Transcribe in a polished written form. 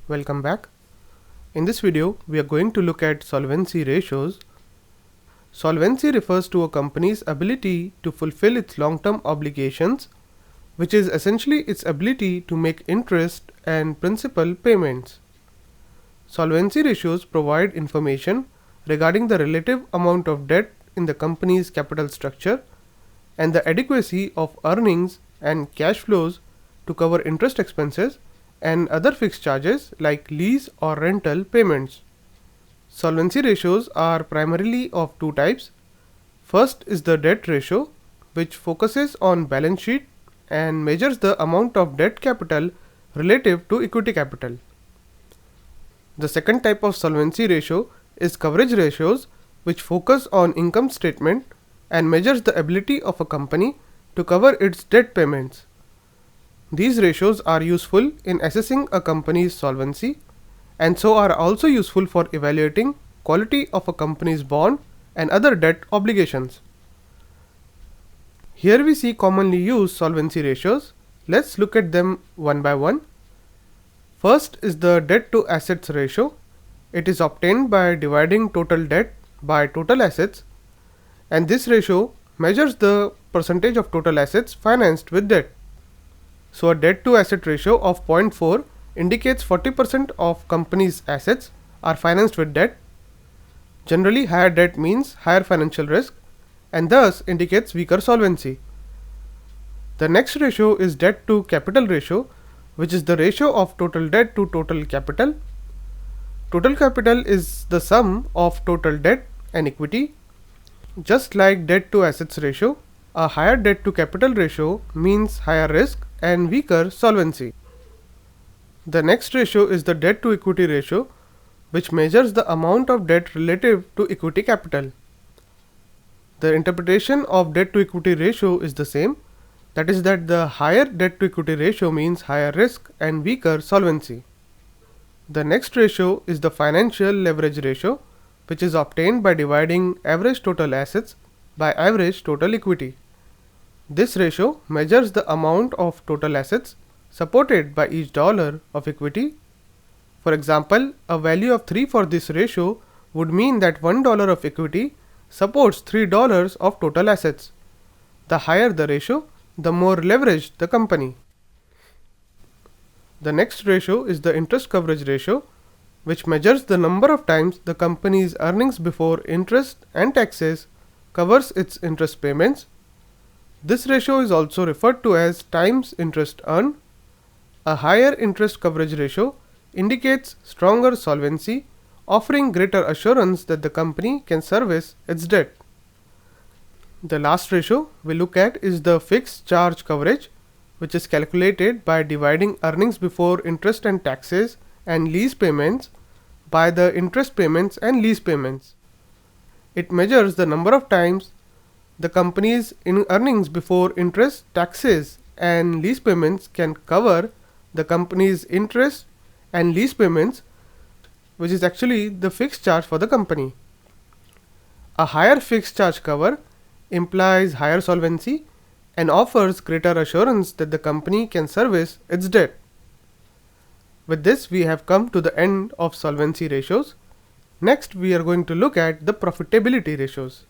Welcome back. In this video, we are going to look at solvency ratios. Solvency refers to a company's ability to fulfill its long-term obligations, which is essentially its ability to make interest and principal payments. Solvency ratios provide information regarding the relative amount of debt in the company's capital structure and the adequacy of earnings and cash flows to cover interest expenses and other fixed charges like lease or rental payments. Solvency ratios are primarily of two types. First is the debt ratio, which focuses on balance sheet and measures the amount of debt capital relative to equity capital. The second type of solvency ratio is coverage ratios, which focus on income statement and measures the ability of a company to cover its debt payments. These ratios are useful in assessing a company's solvency and so are also useful for evaluating quality of a company's bond and other debt obligations. Here we see commonly used solvency ratios. Let's look at them one by one. First is the debt to assets ratio. It is obtained by dividing total debt by total assets, and this ratio measures the percentage of total assets financed with debt. So a debt to asset ratio of 0.4 indicates 40% of company's assets are financed with debt. Generally, higher debt means higher financial risk and thus indicates weaker solvency. The next ratio is debt to capital ratio, which is the ratio of total debt to total capital. Total capital is the sum of total debt and equity. Just like debt to assets ratio, a higher debt to capital ratio means higher risk and weaker solvency. The next ratio is the debt to equity ratio, which measures the amount of debt relative to equity capital. The interpretation of debt to equity ratio is the same, that is that the higher debt to equity ratio means higher risk and weaker solvency. The next ratio is the financial leverage ratio, which is obtained by dividing average total assets by average total equity. This ratio measures the amount of total assets supported by each dollar of equity. For example, a value of 3 for this ratio would mean that $1 of equity supports $3 of total assets. The higher the ratio, the more leveraged the company. The next ratio is the interest coverage ratio, which measures the number of times the company's earnings before interest and taxes covers its interest payments. This ratio is also referred to as times interest earned. A higher interest coverage ratio indicates stronger solvency, offering greater assurance that the company can service its debt. The last ratio we look at is the fixed charge coverage, which is calculated by dividing earnings before interest and taxes and lease payments by the interest payments and lease payments. It measures the number of times the company's earnings before interest, taxes and lease payments can cover the company's interest and lease payments, which is actually the fixed charge for the company. A higher fixed charge cover implies higher solvency and offers greater assurance that the company can service its debt. With this, we have come to the end of solvency ratios. Next, we are going to look at the profitability ratios.